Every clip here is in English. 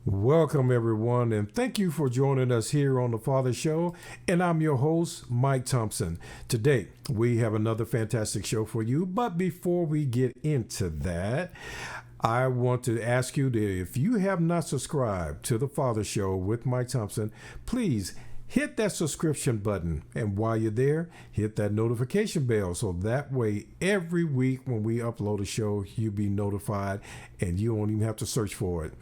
Welcome, everyone, and thank you for joining us here on The Father Show. And I'm your host, Mike Thompson. Today, we have another fantastic show for you. But before we get into that, I want to ask you that if you have not subscribed to The Father Show with Mike Thompson, please hit that subscription button. And while you're there, hit that notification bell. So that way, every week when we upload a show, you'll be notified and you won't even have to search for it.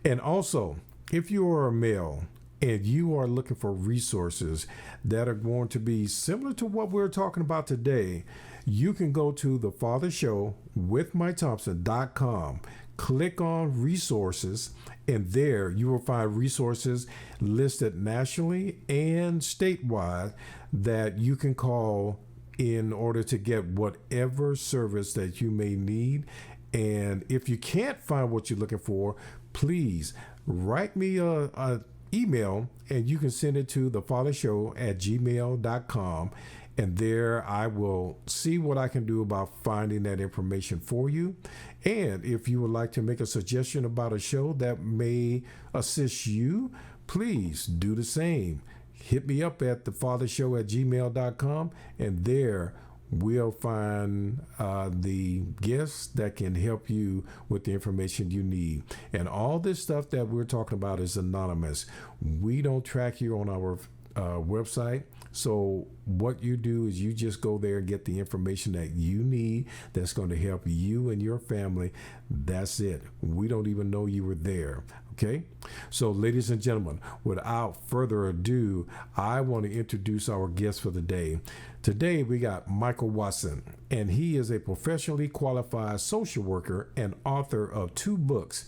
And also, if you are a male and you are looking for resources that are going to be similar to what we're talking about today, you can go to the Father Show with MikeThompson.com. Click on resources, and there you will find resources listed nationally and statewide that you can call in order to get whatever service that you may need. And if you can't find what you're looking for, please write me a email, and you can send it to thefathershow@gmail.com. And there I will see what I can do about finding that information for you. And if you would like to make a suggestion about a show that may assist you, please do the same. Hit me up at thefathershow@gmail.com, and there we'll find the guests that can help you with the information you need. And all this stuff that we're talking about is anonymous. We don't track you on our website. So what you do is you just go there and get the information that you need that's going to help you and your family. That's it. We don't even know you were there. Okay? So, ladies and gentlemen, without further ado, I want to introduce our guest for the day. Today, we got Michael Watson, and he is a professionally qualified social worker and author of 2 books.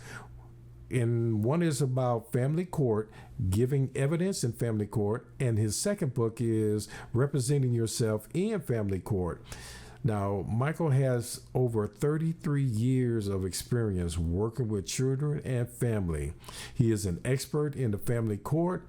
And one is about family court, giving evidence in family court, and his second book is representing yourself in family court. Now, Michael has over 33 years of experience working with children and family. He is an expert in the family court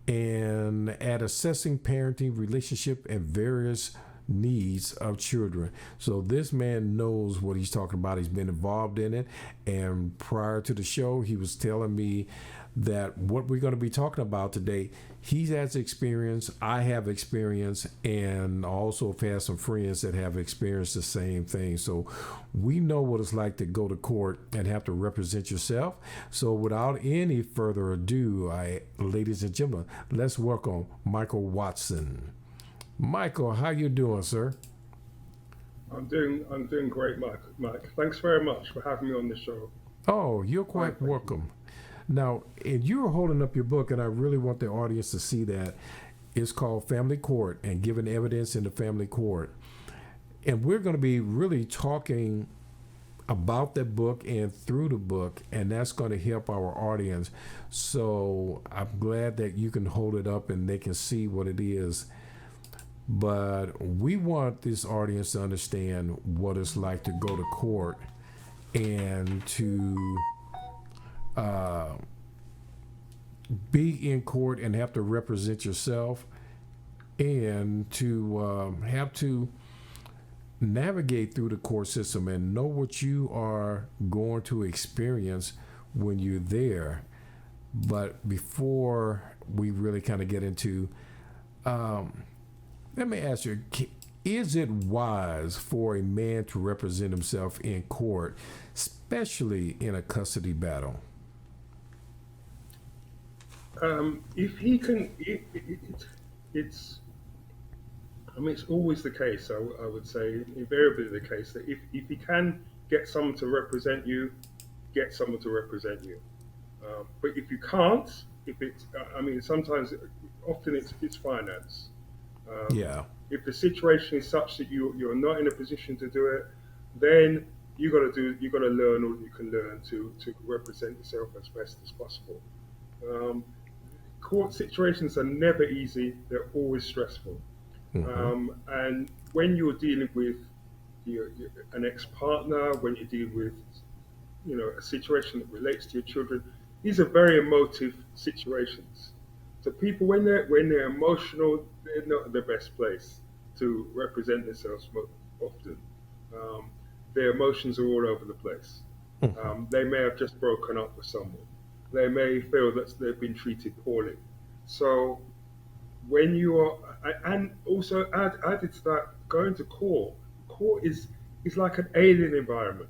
and at assessing parenting, relationship, and various needs of children. So this man knows what he's talking about. He's been involved in it. And prior to the show, he was telling me that what we're going to be talking about today, he has experience, I have experience, and also have had some friends that have experienced the same thing. So we know what it's like to go to court and have to represent yourself. So without any further ado, ladies and gentlemen, let's welcome Michael Watson. Michael, how you doing, sir? I'm doing great, Mike. Thanks very much for having me on the show. Oh, you're quite welcome. Now, and you were holding up your book, and I really want the audience to see that. It's called Family Court and Giving Evidence in the Family Court. And we're going to be really talking about that book and through the book, and that's going to help our audience. So I'm glad that you can hold it up and they can see what it is. But we want this audience to understand what it's like to go to court and to be in court and have to represent yourself, and to have to navigate through the court system and know what you are going to experience when you're there. But before we really kind of get into let me ask you, is it wise for a man to represent himself in court, especially in a custody battle? If he can, it's. I mean, it's always the case. I would say invariably the case that if he can get someone to represent you, get someone to represent you. But if you can't, if it's, I mean, sometimes, often it's finance. Yeah. If the situation is such that you're not in a position to do it, then you got to learn all you can learn to represent yourself as best as possible. Court situations are never easy; they're always stressful. And when you're dealing with an ex-partner, when you deal with a situation that relates to your children, these are very emotive situations. So people, when they're emotional, they're not in the best place to represent themselves often. Their emotions are all over the place. They may have just broken up with someone. they may feel that they've been treated poorly. So when you are, and also added to that, going to court is like an alien environment.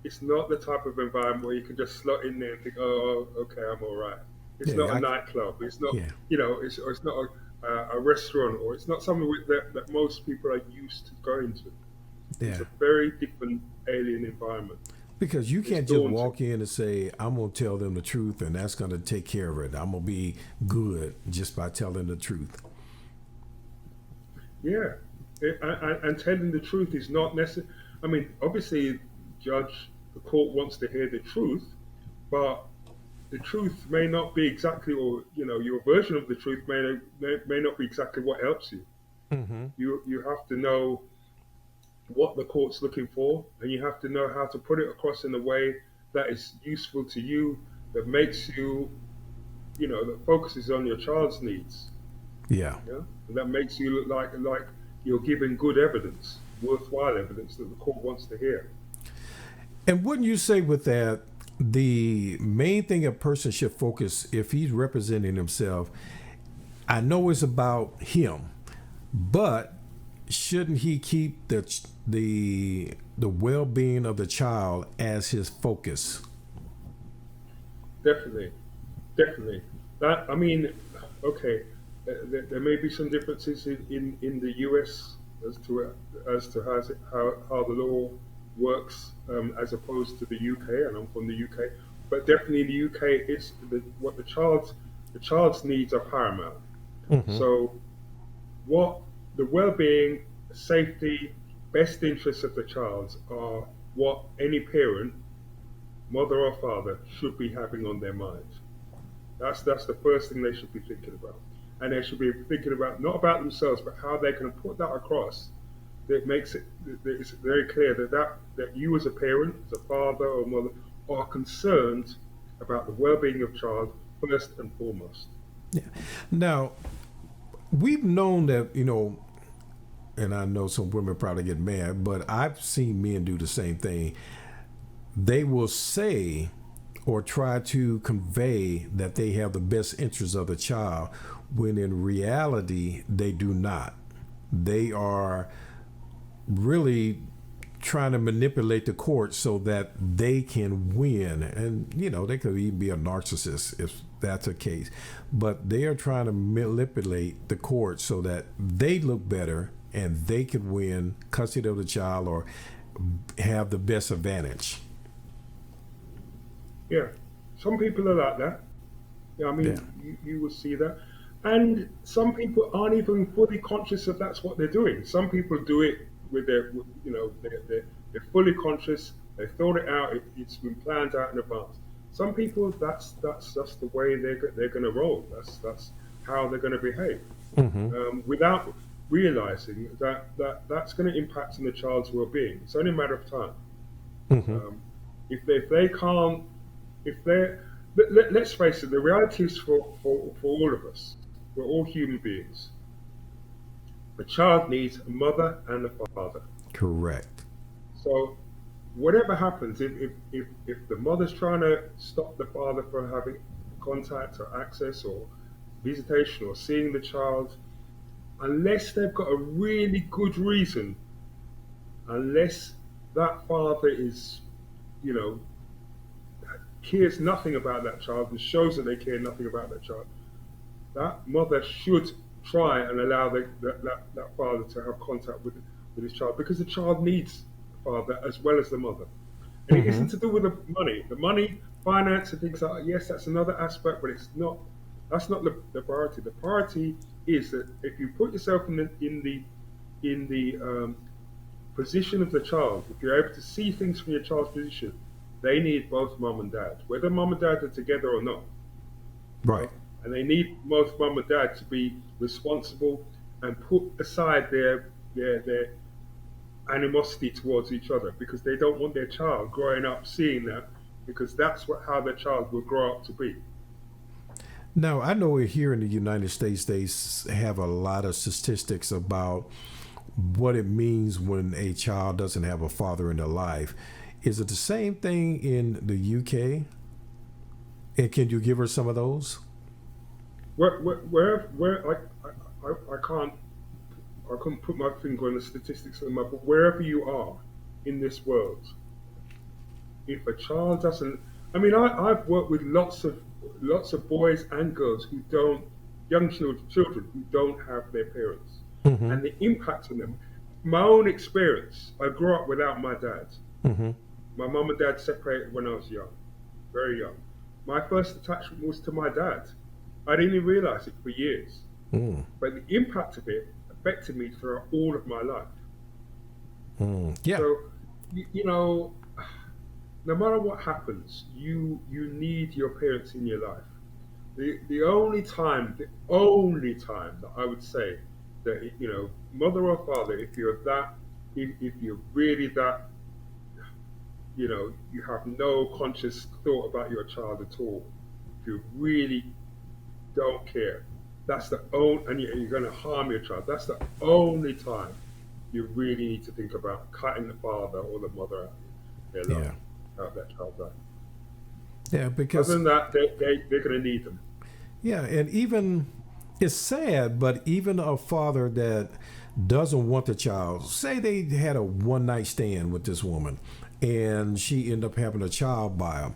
It's not the type of environment where you can just slot in there and think, oh, okay, I'm all right. It's not Yeah, a nightclub. It's not, yeah, it's not a restaurant, or it's not something that most people are used to going to. It's yeah. a very different alien environment. Because you It's can't just daunting. walk in and say, I'm going to tell them the truth and that's going to take care of it. I'm going to be good just by telling the truth. Yeah, and telling the truth is not necessary. I mean, obviously, the court wants to hear the truth, but the truth may not be exactly, or your version of the truth may not be exactly what helps you. Mm-hmm. You have to know what the court's looking for, and you have to know how to put it across in a way that is useful to you, that makes you, that focuses on your child's needs. Yeah. Yeah, and that makes you look like you're giving good evidence, worthwhile evidence that the court wants to hear. And wouldn't you say with that, the main thing a person should focus if he's representing himself, I know it's about him, but shouldn't he keep the well-being of the child as his focus? Definitely, definitely. That I mean, okay, there may be some differences in the U.S. as to how the law works as opposed to the U.K. And I'm from the U.K. But definitely in the U.K. it's what the child's needs are paramount. Mm-hmm. So what the well-being, safety, best interests of the child are what any parent, mother or father, should be having on their mind. That's the first thing they should be thinking about, and they should be thinking about not about themselves, but how they can put that across. That makes it that it's very clear that you as a parent, as a father or mother, are concerned about the well-being of child first and foremost. Yeah. Now, we've known that, and I know some women probably get mad, but I've seen men do the same thing. They will say or try to convey that they have the best interests of the child when in reality they do not. They are really trying to manipulate the court so that they can win. And, they could even be a narcissist if that's the case. But they are trying to manipulate the court so that they look better and they could win custody of the child or have the best advantage. Yeah, some people are like that. Yeah, I Yeah. mean, you will see that. And some people aren't even fully conscious that that's what they're doing. Some people do it with they're fully conscious. They thought it out. It's been planned out in advance. Some people, that's just the way they're going to roll. That's how they're going to behave, Mm-hmm. without realizing that's going to impact on the child's well-being. It's only a matter of time. Mm-hmm. Um, if they can't, if they're let's face it, the reality is for all of us, we're all human beings. A child needs a mother and a father. Correct. So whatever happens, if the mother's trying to stop the father from having contact or access or visitation or seeing the child, unless they've got a really good reason, unless that father is, you know, cares nothing about that child and shows that they care nothing about that child, that mother should try and allow that father to have contact with his child, because the child needs the father as well as the mother. And it Mm-hmm. isn't to do with the money. The money, finance, and things like that, yes, that's another aspect, but it's not. That's not the priority. The priority is that if you put yourself in the position of the child, if you're able to see things from your child's position, they need both mum and dad, whether mum and dad are together or not. You Right. know? And they need both mum and dad to be responsible and put aside their animosity towards each other, because they don't want their child growing up seeing that, because that's how their child will grow up to be. Now, I know here in the United States, they have a lot of statistics about what it means when a child doesn't have a father in their life. Is it the same thing in the UK? And can you give her some of those? I can't, I couldn't put my finger on the statistics of them, but wherever you are in this world, if a child doesn't, I mean, I've worked with lots of boys and girls who don't, young children who don't have their parents, Mm-hmm. and the impact on them. My own experience, I grew up without my dad. Mm-hmm. My mum and dad separated when I was young, very young. My first attachment was to my dad. I didn't even realize it for years, Mm. but the impact of it affected me throughout all of my life. Yeah. So, you know, no matter what happens, you need your parents in your life. The only time that I would say that, mother or father, if you're really that, you have no conscious thought about your child at all, if you really don't care, that's the only, and you're going to harm your child. That's the only time you really need to think about cutting the father or the mother out of their life, Yeah. out of that child's life. Yeah. Other Because than that, they're going to need them. yeah, and even it's sad, but even a father that doesn't want the child, say they had a one night stand with this woman, and she ended up having a child by him.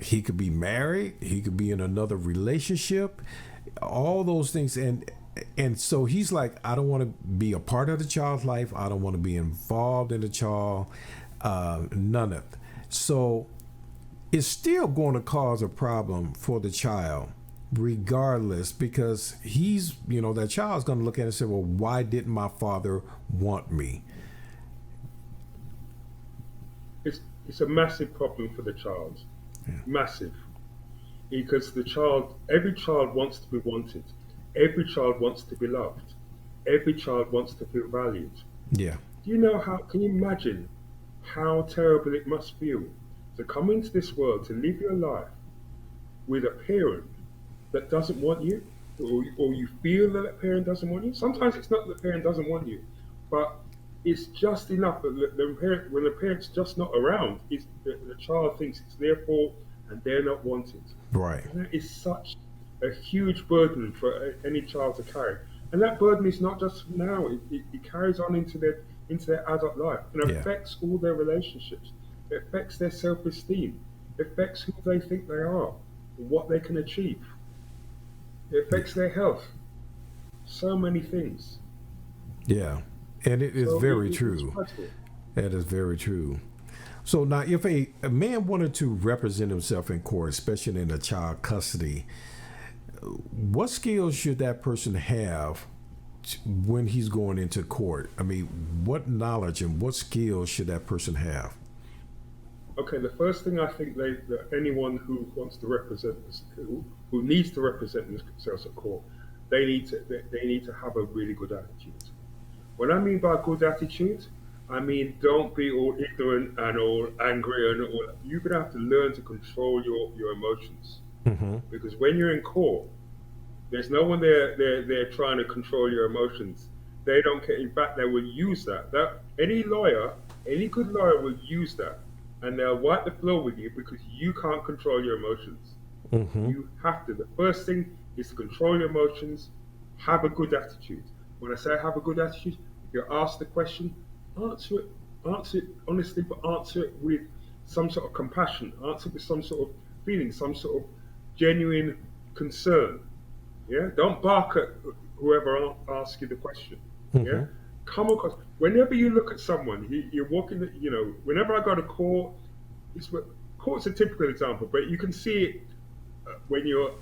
He could be married, he could be in another relationship, all those things, and so he's like, I don't want to be a part of the child's life. I don't want to be involved in the child, none of it. So it's still going to cause a problem for the child, regardless, because that child's going to look at it and say, well, why didn't my father want me? It's a massive problem for the child, Yeah. massive, because every child wants to be wanted, every child wants to be loved, every child wants to feel valued. Yeah. Do you know how? Can you imagine how terrible it must feel to come into this world to live your life with a parent that doesn't want you, or you feel that that parent doesn't want you? Sometimes it's not that the parent doesn't want you, but it's just enough that when the parent's just not around, the child thinks it's their fault and they're not wanted. Right. And that is such a huge burden for any child to carry. And that burden is not just now; it carries on into their adult life and Yeah. affects all their relationships. It affects their self-esteem. It affects who they think they are, and what they can achieve. It affects their health. So many things. Yeah. And it is So very it's true. dreadful. That is very true. So now, if a man wanted to represent himself in court, especially in a child custody, what skills should that person have when he's going into court? I mean, what knowledge and what skills should that person have? Okay, the first thing I think that anyone who wants to represent who needs to represent themselves at court, they need to have a really good attitude. What I mean by good attitude, I mean don't be all ignorant and all angry and all. You're gonna have to learn to control your emotions, Mm-hmm. because when you're in court, there's no one there trying to control your emotions. They don't care. In fact, they will use that. Any good lawyer will use that, and they'll wipe the floor with you because you can't control your emotions. Mm-hmm. You have to. The first thing is to control your emotions, have a good attitude. When I say have a good attitude, if you're asked the question, answer it honestly, but answer it with some sort of compassion, answer it with some sort of feeling, some sort of genuine concern. Yeah, don't bark at whoever asks you the question. Mm-hmm. Yeah, come across. Whenever you look at someone, you're walking. Whenever I go to court, court's a typical example, but you can see it when you're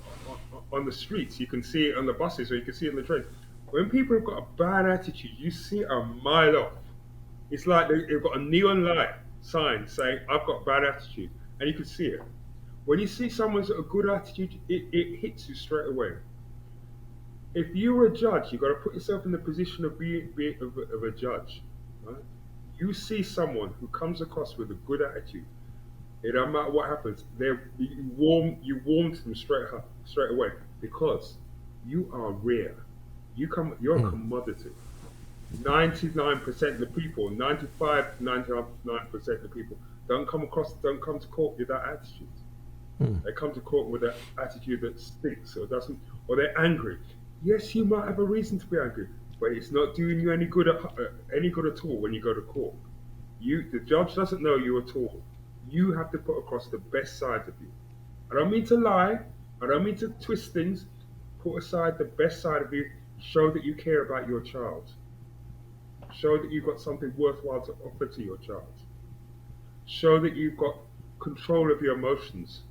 on the streets. You can see it on the buses, or you can see it on the trains. When people have got a bad attitude, you see it a mile off. It's like they've got a neon light sign saying, "I've got bad attitude," and you can see it. When you see someone's got a good attitude, it hits you straight away. If you were a judge, you've got to put yourself in the position of being of a judge. Right? You see someone who comes across with a good attitude. It don't matter what happens. You warm to them straight away, because you are rare. You're a commodity. 99% of the people, 95 to 99% of the people don't come to court with that attitude. They come to court with an attitude that stinks or doesn't, or they're angry. Yes, you might have a reason to be angry, but it's not doing you any good at all when you go to court. The judge doesn't know you at all. You have to put across the best side of you. I don't mean to lie. I don't mean to twist things. Put aside the best side of you. Show that you care about your child. Show that you've got something worthwhile to offer to your child. Show that you've got control of your emotions.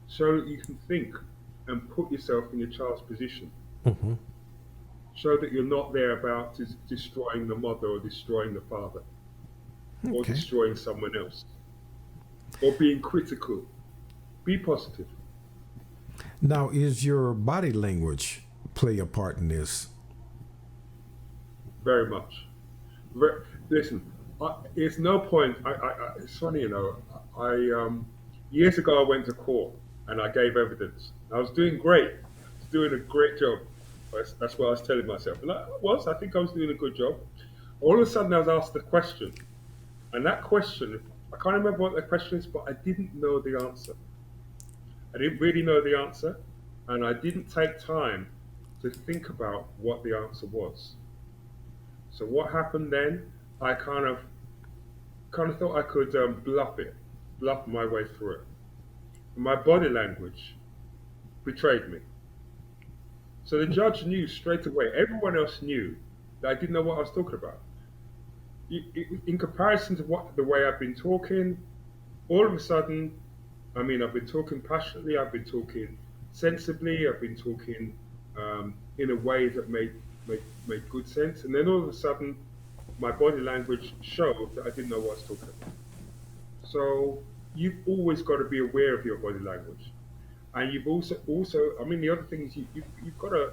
Show that you can think and put yourself in your child's position. Mm-hmm. Show that you're not there about destroying the mother or destroying the father or Okay. destroying someone else or being critical. Be positive. Now, is your body language play a part in this? Very much. Listen, it's no point. It's funny, years ago I went to court and I gave evidence. I was doing great. I was doing a great job. That's what I was telling myself. And I think I was doing a good job. All of a sudden I was asked a question. And that question, I can't remember what the question is, but I didn't know the answer. I didn't really know the answer. And I didn't take time to think about what the answer was. So what happened then? I kind of thought I could bluff my way through it. My body language betrayed me. So the judge knew straight away. Everyone else knew that I didn't know what I was talking about. In comparison to the way I've been talking, all of a sudden, I've been talking passionately. I've been talking sensibly. I've been talking in a way that made good sense. And then all of a sudden, my body language showed that I didn't know what I was talking about. So you've always got to be aware of your body language, and you've also the other thing is you've got to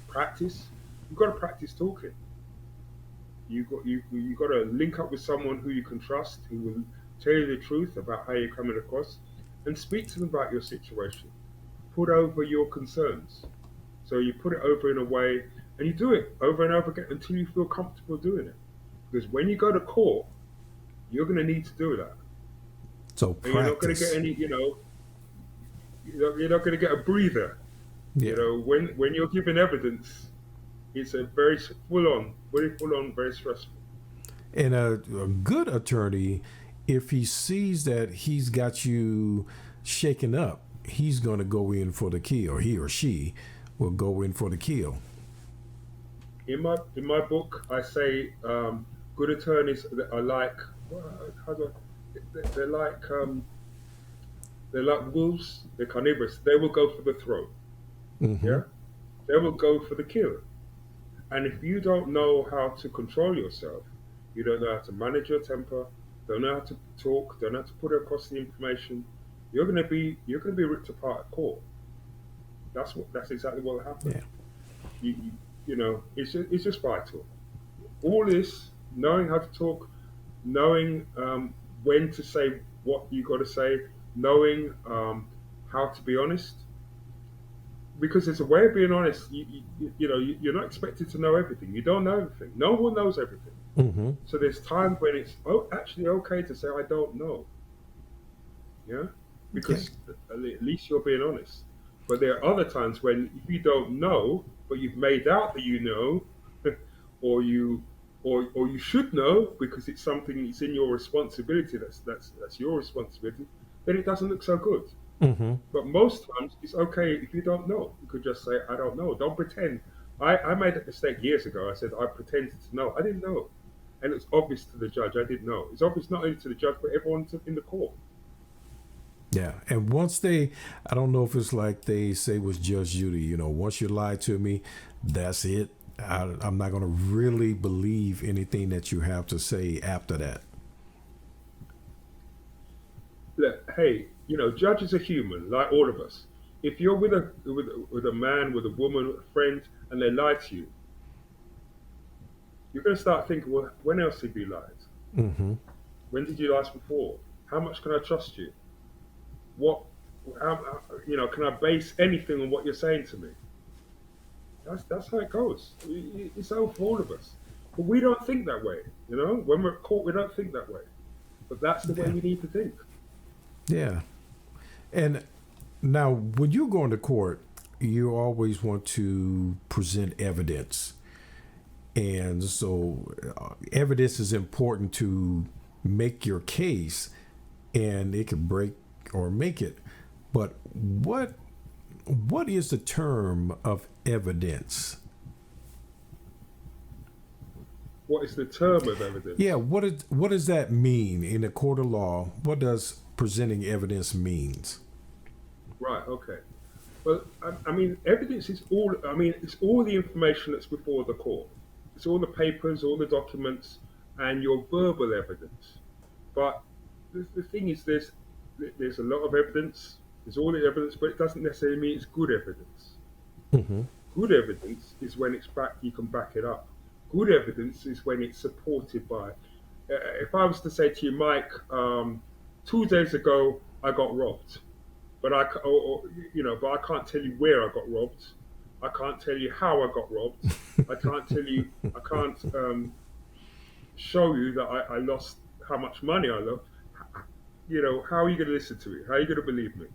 practice. You've got to practice talking. You've got to link up with someone who you can trust, who will tell you the truth about how you're coming across, and speak to them about your situation. Put over your concerns. So you put it over in a way, and you do it over and over again until you feel comfortable doing it. Because when you go to court, you're going to need to do that. So And you're not going to practice. get any, you're not going to get a breather. Yeah. When you're giving evidence, it's a very full on, very stressful. And a good attorney, if he sees that he's got you shaken up, he's going to go in for the kill. He or she will go in for the kill. In my book, I say good attorneys are like they're like wolves. They're carnivorous. They will go for the throat. Mm-hmm. Yeah, they will go for the kill. And if you don't know how to control yourself, you don't know how to manage your temper, don't know how to talk, don't know how to put across the information, you're gonna be ripped apart at court. That's exactly what will happen. Yeah. It's just vital. All this, knowing how to talk, knowing when to say what you got to say, knowing how to be honest, because it's a way of being honest. You're not expected to know everything. You don't know everything. No one knows everything. Mm-hmm. So there's times when it's actually okay to say I don't know. Yeah, because at least you're being honest. But there are other times when if you don't know, but you've made out that you know, or you should know because it's something that's in your responsibility. That's your responsibility. Then it doesn't look so good. Mm-hmm. But most times it's okay if you don't know. You could just say I don't know. Don't pretend. I made a mistake years ago. I said I pretended to know. I didn't know, and it's obvious to the judge I didn't know. It's obvious not only to the judge but everyone in the court. Yeah. And once I don't know if it's like they say with Judge Judy, once you lie to me, that's it. I'm not going to really believe anything that you have to say after that. Look, hey, judges are human, like all of us. If you're with a man, with a woman, a friend, and they lie to you, you're going to start thinking, well, when else have you lied? Mm-hmm. When did you lie before? How much can I trust you? What, can I base anything on what you're saying to me? That's how it goes. It's over for all of us. But we don't think that way, When we're caught, we don't think that way. But that's the way we need to think. Yeah. And Now, when you go into court, you always want to present evidence. And so evidence is important to make your case, and it can break or make it. But what is the term of evidence? What is the term of evidence? Yeah, what does that mean in a court of law? What does presenting evidence means? Right. Okay. Well, I mean, evidence is all. I mean, it's all the information that's before the court. It's all the papers, all the documents, and your verbal evidence. But the thing is, there's a lot of evidence. There's all the evidence, but it doesn't necessarily mean it's good evidence. Mm-hmm. Good evidence is when it's back. You can back it up. Good evidence is when it's supported by. If I was to say to you, Mike, 2 days ago I got robbed, but but I can't tell you where I got robbed. I can't tell you how I got robbed. I can't tell you. I can't show you that I lost how much money I lost. How are you going to listen to me? How are you going to believe me?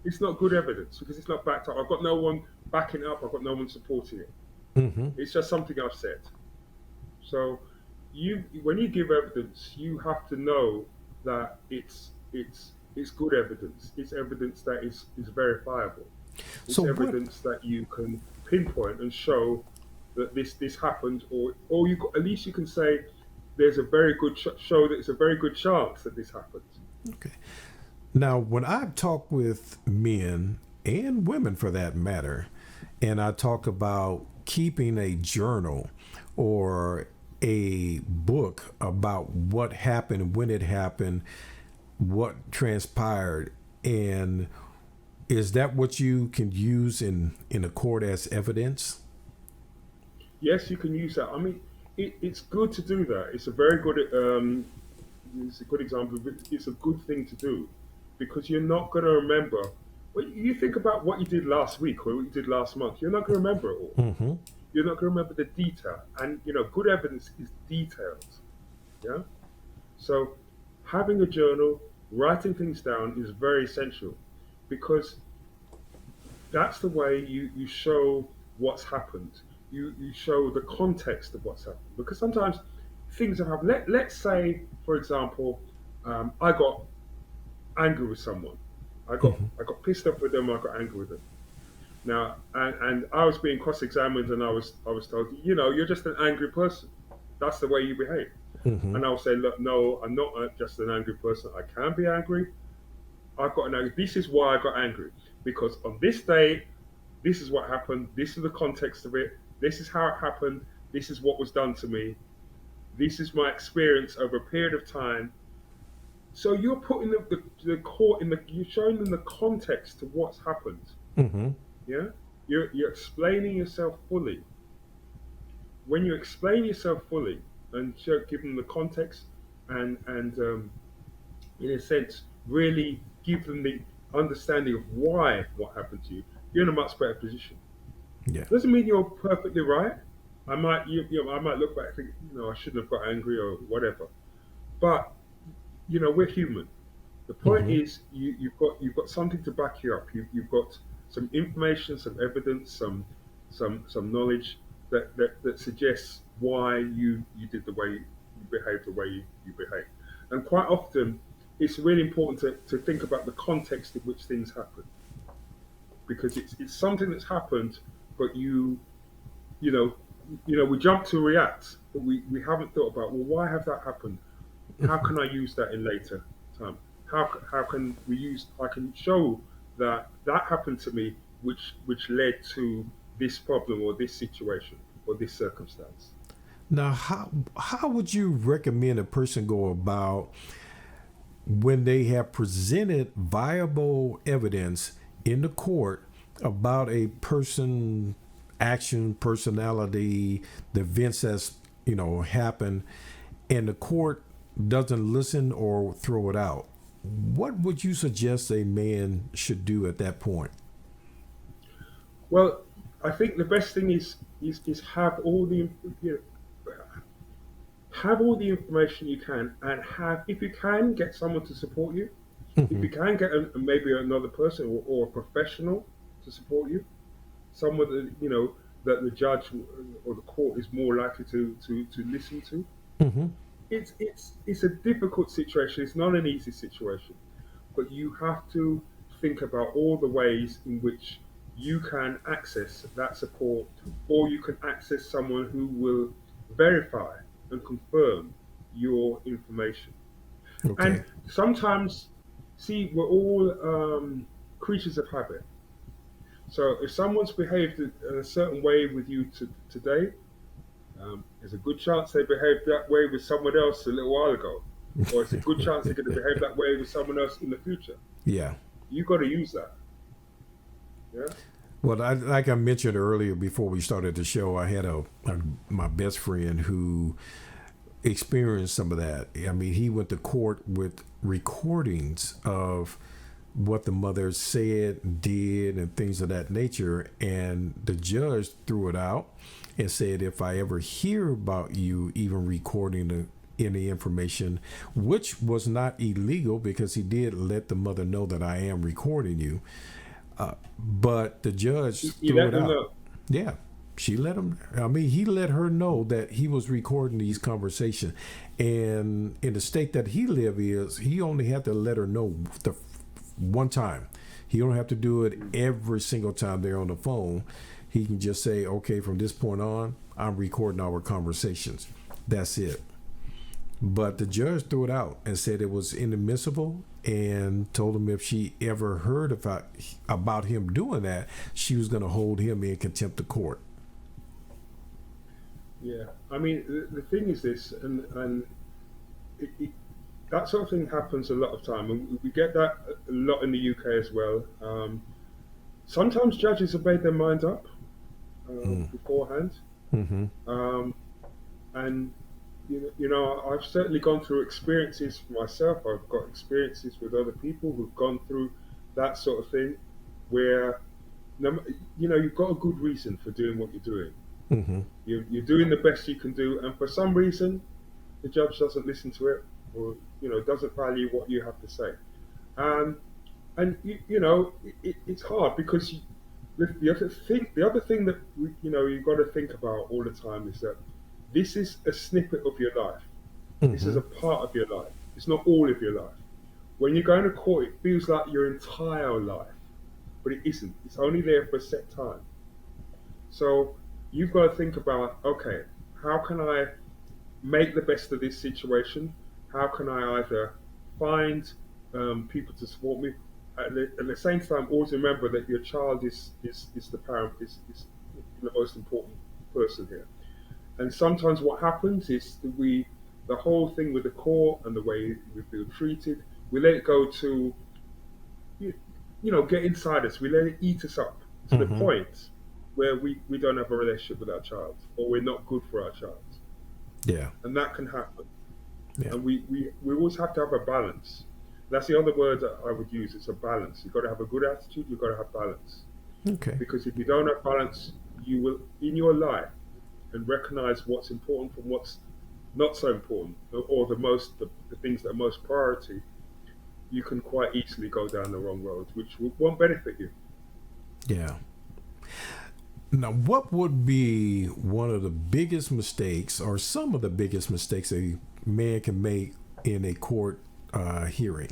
It's not good evidence because it's not backed up. I've got no one backing it up. I've got no one supporting it. Mm-hmm. It's just something I've said. So, when you give evidence, you have to know that it's good evidence. It's evidence that is verifiable. It's So evidence that you can pinpoint and show that this happened, or at least you can say there's a very good show that it's a very good chance that this happened. okay. Now, when I talk with men and women for that matter, and I talk about keeping a journal or a book about what happened, when it happened, what transpired, and is that what you can use in a court as evidence? Yes, you can use that. I mean, it's good to do that. It's a very good. It's a good example. It's a good thing to do because you're not going to remember. Well, you think about what you did last week or what you did last month. You're not going to remember it all. Mm-hmm. You're not going to remember the detail. And good evidence is detailed. Yeah. So having a journal, writing things down is very essential because that's the way you show what's happened. You show the context of what's happened because sometimes things have happened. Let's say, for example, I got angry with someone. Mm-hmm. I got pissed off with them. I got angry with them. Now, and I was being cross-examined, and I was told, you're just an angry person. That's the way you behave. Mm-hmm. And I'll say, look, no, I'm not just an angry person. I can be angry. I've got an angry. This is why I got angry because on this day, this is what happened. This is the context of it. This is how it happened. This is what was done to me. This is my experience over a period of time. So you're putting the court you're showing them the context to what's happened. Mm-hmm. Yeah, you're explaining yourself fully. When you explain yourself fully and give them the context and in a sense really give them the understanding of why what happened to you, you're in a much better position. Yeah. Doesn't mean you're perfectly right. I might look back and think, I shouldn't have got angry or whatever. But we're human. The point Mm-hmm. is, you've got something to back you up. You've got some information, some evidence, some knowledge that suggests why you did the way you behaved the way you behave. And quite often, it's really important to think about the context in which things happen because it's something that's happened, but you know, we jump to react, but we haven't thought about, well, why have that happened? How can I use that in later time? How can I can show that happened to me, which led to this problem or this situation or this circumstance. Now, how would you recommend a person go about when they have presented viable evidence in the court about a person, action, personality, the events that's happened, and the court doesn't listen or throw it out? What would you suggest a man should do at that point? Well, I think the best thing is have all the information you can, and if you can, get someone to support you. If Hmm. you can get maybe another person or a professional to support you, someone that that the judge or the court is more likely to listen to. Hmm. It's a difficult situation. It's not an easy situation, but you have to think about all the ways in which you can access that support, or you can access someone who will verify and confirm your information. Okay. And sometimes, see, we're all creatures of habit. So if someone's behaved in a certain way with you today, there's a good chance they behaved that way with someone else a little while ago, or it's a good chance they're going to behave that way with someone else in the future. Yeah. You got to use that. Yeah. Well, like I mentioned earlier before we started the show, I had my best friend who experienced some of that. I mean, he went to court with recordings of what the mother said, did, and things of that nature, and the judge threw it out and said, if I ever hear about you even recording any information, which was not illegal because he did let the mother know that I am recording you, but the judge You threw let it them out. know. Yeah, she let him. I mean, he let her know that he was recording these conversations, and in the state that he live is, he only had to let her know the one time. He don't have to do it every single time they're on the phone. He can just say, "Okay, from this point on, I'm recording our conversations." That's it. But the judge threw it out and said it was inadmissible, and told him if she ever heard about him doing that, she was going to hold him in contempt of court. Yeah. I mean, the thing is this, and it, that sort of thing happens a lot of time, and we get that a lot in the UK as well. Sometimes judges have made their minds up Mm. beforehand, Mm-hmm. um, and I've certainly gone through experiences for myself. I've got experiences with other people who've gone through that sort of thing, where you've got a good reason for doing what you're doing. Mm-hmm. You're doing the best you can do, and for some reason, the judge doesn't listen to it, or doesn't value what you have to say. Um, and it's hard because the other thing that you've got to think about all the time is that this is a snippet of your life. This is Mm-hmm. a part of your life. It's not all of your life. When you're going to court, it feels like your entire life, but it isn't. It's only there for a set time. So you've got to think about, okay, how can I make the best of this situation? How can I either find people to support me? At the same time, always remember that your child is the parent, is the most important person here. And sometimes what happens is that the whole thing with the court and the way we feel treated, we let it go to, you, get inside us. We let it eat us up to the Mm-hmm. point where we don't have a relationship with our child, or we're not good for our child. Yeah. And that can happen. Yeah. And we always have to have a balance. That's the other word that I would use. It's a balance. You've got to have a good attitude. You've got to have balance. Okay. Because if you don't have balance, you will, in your life, and recognize what's important from what's not so important, or the things that are most priority, you can quite easily go down the wrong road, which won't benefit you. Yeah. Now, what would be one of the biggest mistakes, or some of the biggest mistakes a man can make in a court hearing?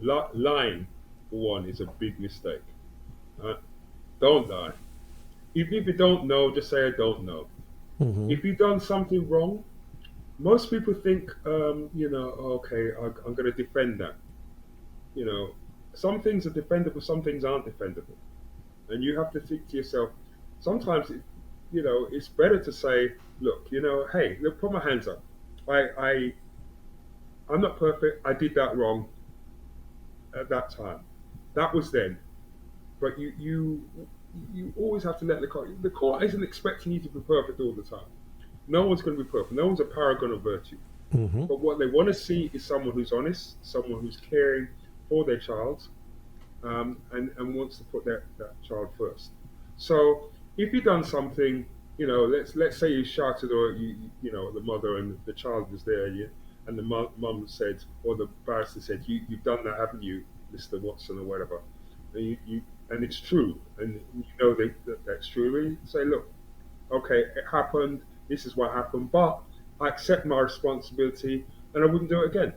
Lying, for one, is a big mistake. Uh, don't lie. Even if you don't know, just say I don't know. Mm-hmm. If you've done something wrong, most people think, okay, I'm going to defend that. You know, some things are defendable, some things aren't defendable, and you have to think to yourself. Sometimes, it's better to say, look, hey, look, put my hands up. I I'm not perfect. I did that wrong at that time. That was then. But you always have to let the court isn't expecting you to be perfect all the time. No one's going to be perfect. No one's a paragon of virtue. Mm-hmm. But what they want to see is someone who's honest, someone who's caring for their child, and wants to put that child first. So if you've done something, let's say you shouted, or the mother and the child was there, and the mum said, or the barrister said, you've done that, haven't you, Mr. Watson or whatever, and it's true, and you know that's true. And you say, look, okay, it happened. This is what happened, but I accept my responsibility, and I wouldn't do it again.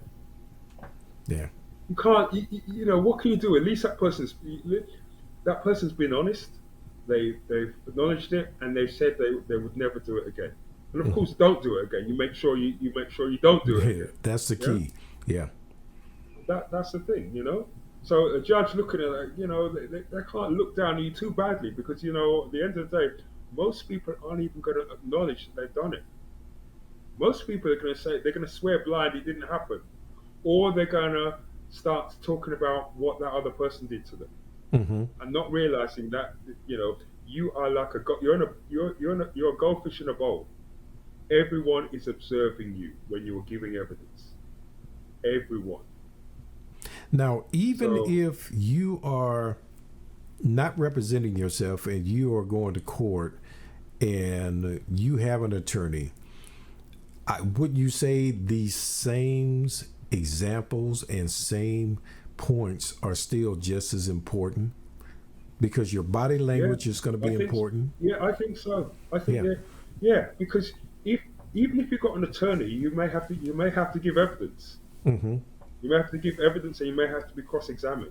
Yeah. You can't, what can you do? At least that person's been honest. They've acknowledged it, and they've said they would never do it again. And of course, don't do it again. You make sure you make sure you don't do it Yeah, again. that's the Yeah, key. Yeah. that's the thing. So a judge looking at it, they can't look down on you too badly because at the end of the day, most people aren't even going to acknowledge that they've done it. Most people are going to say they're going to swear blind it didn't happen, or they're going to start talking about what that other person did to them, Mm-hmm. and not realizing that you are like you're a goldfish in a bowl. Everyone is observing you when you are giving evidence. Everyone. Now, even So if you are not representing yourself and you are going to court and you have an attorney, would you say these same examples and same points are still just as important? Because your body yeah, language is going to I be think important. I think so. I think Yeah. yeah, because if even if you've got an attorney, you may have to give evidence. Mm-hmm. You may have to give evidence, and you may have to be cross-examined.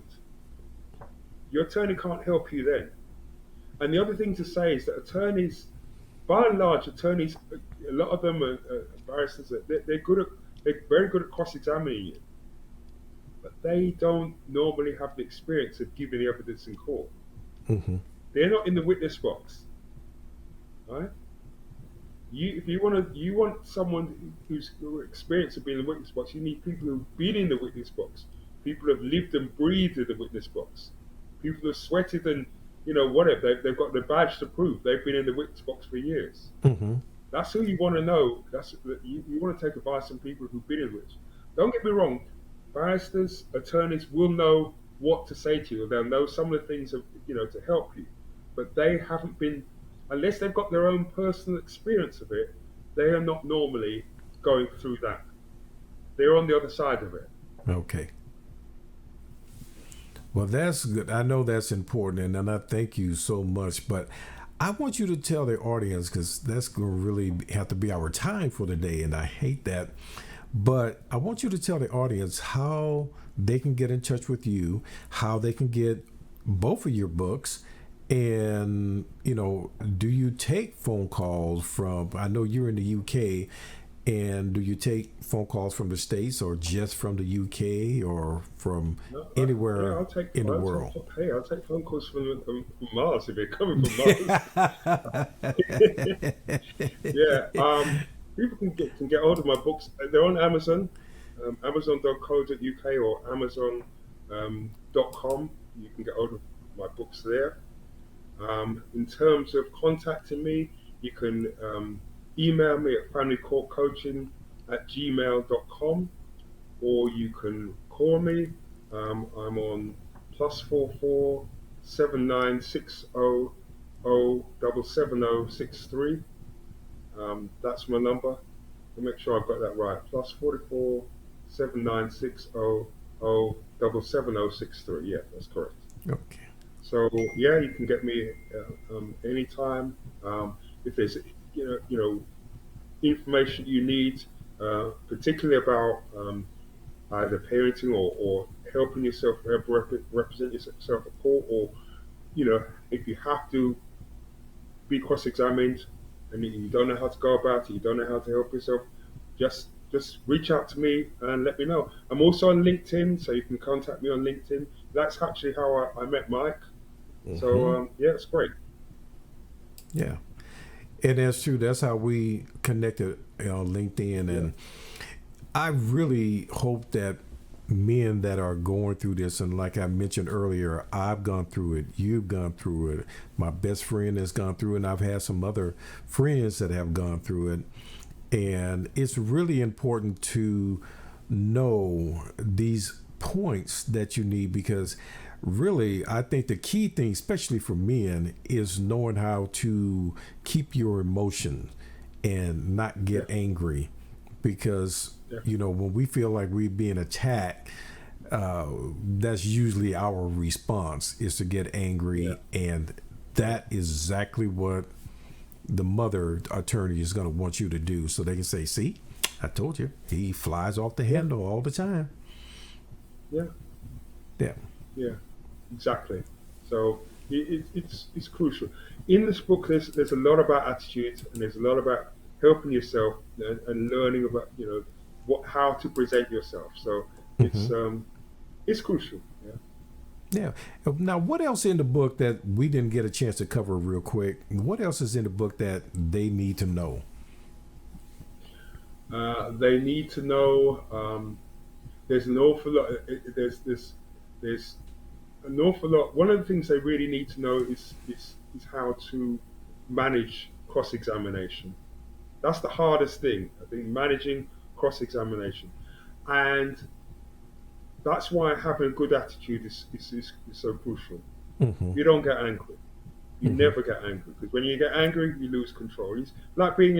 Your attorney can't help you then. And the other thing to say is that attorneys, by and large, a lot of them are barristers. They're very good at cross-examining you, but they don't normally have the experience of giving evidence in court. Mm-hmm. They're not in the witness box, right? If you want someone who's experienced of being in the witness box, you need people who've been in the witness box, people who've lived and breathed in the witness box, people who've sweated and whatever. They've got the badge to prove they've been in the witness box for years. Mm-hmm. That's who you want to know. You want to take advice from people who've been in witness. Don't get me wrong, barristers, attorneys will know what to say to you. They'll know some of the things to help you, but they haven't been, unless they've got their own personal experience of it. They are not normally going through that. They're on the other side of it. Okay. Well, that's good. I know that's important, and I thank you so much. But I want you to tell the audience, because that's going to really have to be our time for today, and I hate that. But I want you to tell the audience how they can get in touch with you, how they can get both of your books, and do you take phone calls from? I know you're in the UK. And do you take phone calls from the States or just from the UK or from No, anywhere in the world? I'll take phone calls from Mars if they're coming from Mars. Yeah, people can get hold of my books. They're on Amazon, Amazon.co.uk or Amazon.com. You can get hold of my books there. In terms of contacting me, you can email me at familycourtcoaching@gmail.com, or you can call me. I'm on +44 7960 07063. That's my number. To make sure I've got that right. +44 7960 07063. Yeah, that's correct. Okay. So yeah, you can get me anytime. If there's information you need, particularly about either parenting or helping yourself represent yourself at court, or if you have to be cross-examined and you don't know how to go about it, you don't know how to help yourself, just reach out to me and let me know. I'm also on LinkedIn, so you can contact me on LinkedIn. That's actually how I met Mike. Mm-hmm. So yeah, it's great. Yeah. And that's true. That's how we connected on LinkedIn. And I really hope that men that are going through this, and like I mentioned earlier, I've gone through it, you've gone through it, my best friend has gone through it, and I've had some other friends that have gone through it. And it's really important to know these points that you need, because really, I think the key thing, especially for men, is knowing how to keep your emotions and not get angry, because Yeah. when we feel like we're being attacked, that's usually our response is to get angry, and that is exactly what the mother attorney is going to want you to do, so they can say, "See, I told you, he flies off the handle all the time." Yeah. Yeah. Yeah. Exactly. So it's crucial. In this book, there's a lot about attitudes, and there's a lot about helping yourself and learning about how to present yourself. So Mm-hmm. it's crucial. Yeah. Yeah. Now, what else in the book that we didn't get a chance to cover real quick? What else is in the book that they need to know? They need to know. There's an awful lot. There's an awful lot. One of the things they really need to know is how to manage cross examination. That's the hardest thing, I think, managing cross examination, and that's why having a good attitude is so crucial. Mm-hmm. You don't get angry. You Mm-hmm. never get angry, because when you get angry, you lose control. It's like being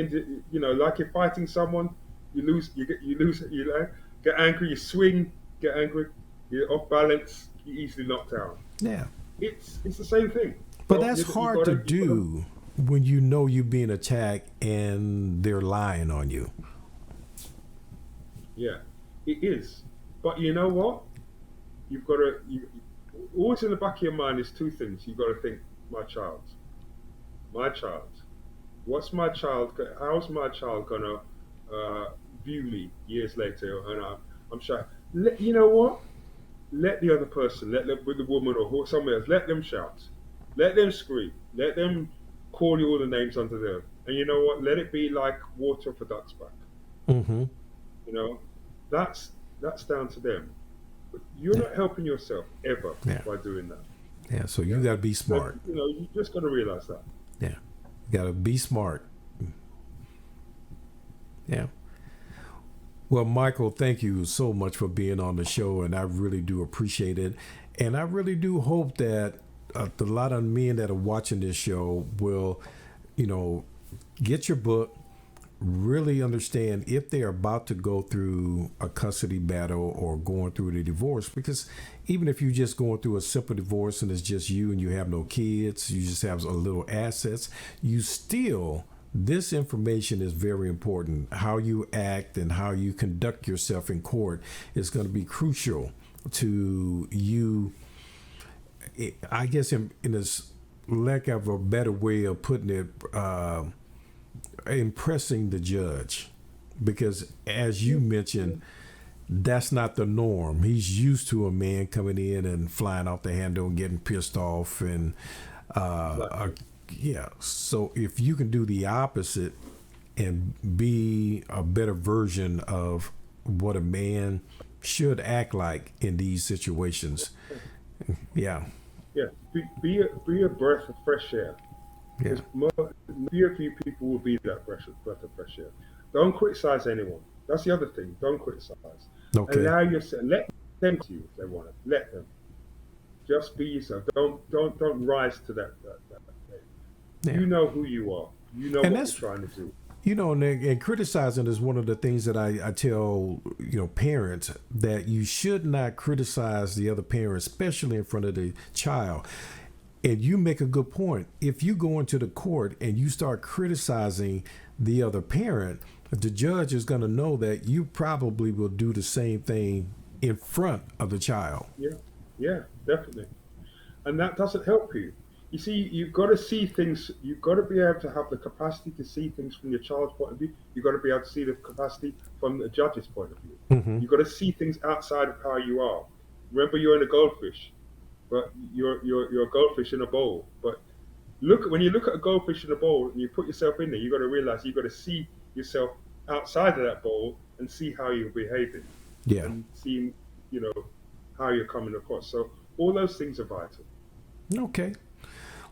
like you're fighting someone. You get angry. You swing, get angry. You're off balance. You're easily knocked out. Yeah. It's the same thing. But So that's you hard to you gotta, do when you know you're being attacked and they're lying on you. yeah, it is. But you know what? You've got to. Always in the back of your mind is two things. You've got to think, my child. What's my child? How's my child gonna view me years later? And I'm sure. You know what? Let the other person, let them, with the woman or someone else, let them shout, let them scream, let them call you all the names under them. And you know what? Let it be like water for ducks back. Mm-hmm. You know, that's down to them. But you're Yeah. not helping yourself ever Yeah. by doing that. Yeah. So you Yeah. got to be So smart. you just got to realize that. Yeah. You got to be smart. Yeah. Well, Michael, thank you so much for being on the show, and I really do appreciate it. And I really do hope that a lot of men that are watching this show will, get your book, really understand if they're about to go through a custody battle or going through the divorce. Because even if you're just going through a simple divorce and it's just you and you have no kids, you just have a little assets, you still, this information is very important. How you act and how you conduct yourself in court is going to be crucial to you. I guess in this lack of a better way of putting it, impressing the judge, because as you mentioned, that's not the norm. He's used to a man coming in and flying off the handle and getting pissed off, and yeah. So if you can do the opposite and be a better version of what a man should act like in these situations, yeah, Yeah, be a breath of fresh air. yeah, Because very few people will be that breath of fresh air. Don't criticize anyone. That's the other thing. Don't criticize. okay, Allow yourself. Let them to you if they want it. Let them. Just be yourself. Don't rise to that. yeah. You know who you are. You know And what you're that's, trying to do. and criticizing is one of the things that I tell parents, that you should not criticize the other parent, especially in front of the child. And you make a good point. If you go into the court and you start criticizing the other parent, the judge is going to know that you probably will do the same thing in front of the child. Yeah, yeah, definitely. And that doesn't help you. You see, you've got to see things. You've got to be able to have the capacity to see things from your child's point of view. You've got to be able to see the capacity from the judge's point of view. Mm-hmm. You've got to see things outside of how you are. Remember, you're in a goldfish, but you're a goldfish in a bowl. But when you look at a goldfish in a bowl and you put yourself in there, you've got to realize you've got to see yourself outside of that bowl and see how you're behaving Yeah. and seeing, you know, how you're coming across. So all those things are vital. Okay.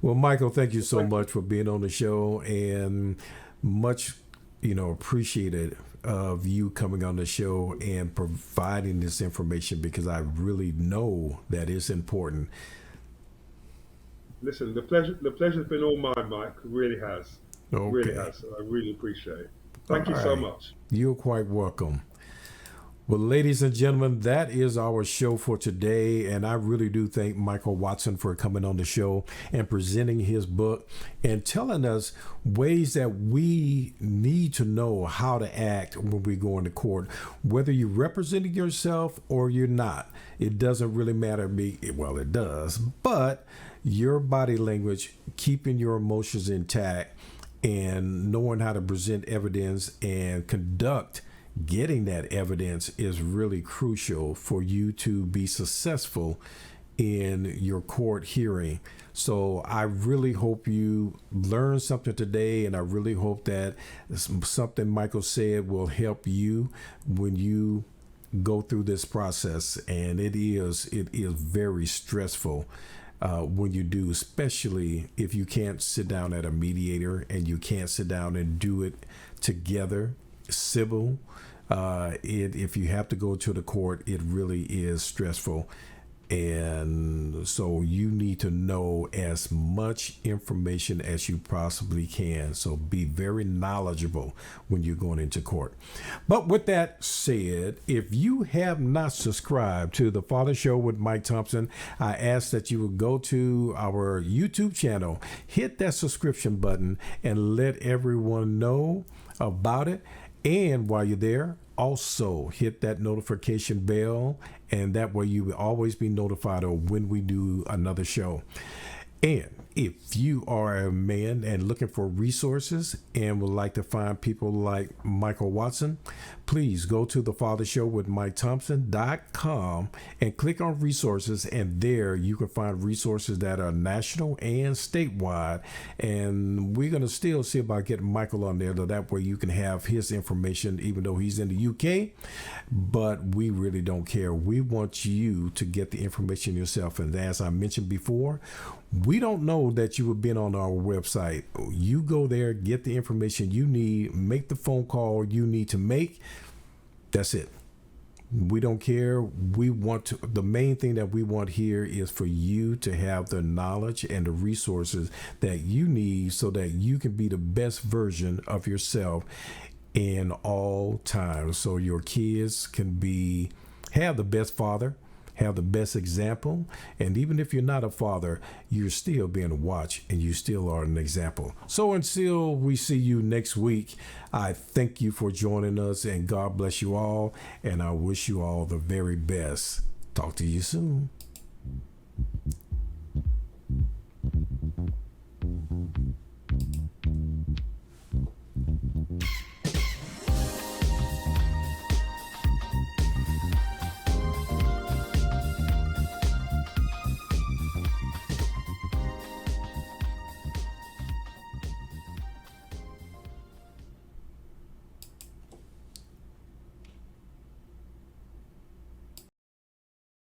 Well, Michael, thank you so Thank you. much for being on the show, and much, appreciated of you coming on the show and providing this information, because I really know that it's important. Listen, the pleasure's been all mine, Mike. It really has. It really Okay. has. I really appreciate it. All Thank you so right. much. You're quite welcome. Well, ladies and gentlemen, that is our show for today. And I really do thank Michael Watson for coming on the show and presenting his book and telling us ways that we need to know how to act when we go into court, whether you're representing yourself or you're not. It doesn't really matter to me. Well, it does, but your body language, keeping your emotions intact, and knowing how to present evidence and conduct getting that evidence is really crucial for you to be successful in your court hearing. So I really hope you learned something today, and I really hope that something Michael said will help you when you go through this process. And it is very stressful when you do, especially if you can't sit down at a mediator and you can't sit down and do it together, civil. If you have to go to the court, it really is stressful. And so you need to know as much information as you possibly can. So be very knowledgeable when you're going into court. But with that said, if you have not subscribed to The Father Show with Mike Thompson, I ask that you would go to our YouTube channel, hit that subscription button, and let everyone know about it. And while you're there, also hit that notification bell, and that way you will always be notified of when we do another show. And if you are a man and looking for resources and would like to find people like Michael Watson, please go to thefathershowwithmikethompson.com and click on resources, and there you can find resources that are national and statewide. And we're going to still see about getting Michael on there, so that way you can have his information, even though he's in the UK. But we really don't care. We want you to get the information yourself. And as I mentioned before, we don't know that you have been on our website. You go there, get the information you need, make the phone call you need to make. That's it. We don't care. We want to, the main thing that we want here is for you to have the knowledge and the resources that you need so that you can be the best version of yourself in all times. So your kids can have the best father, have the best example, and even if you're not a father, you're still being watched and you still are an example. So until we see you next week, I thank you for joining us, and God bless you all, and I wish you all the very best. Talk to you soon.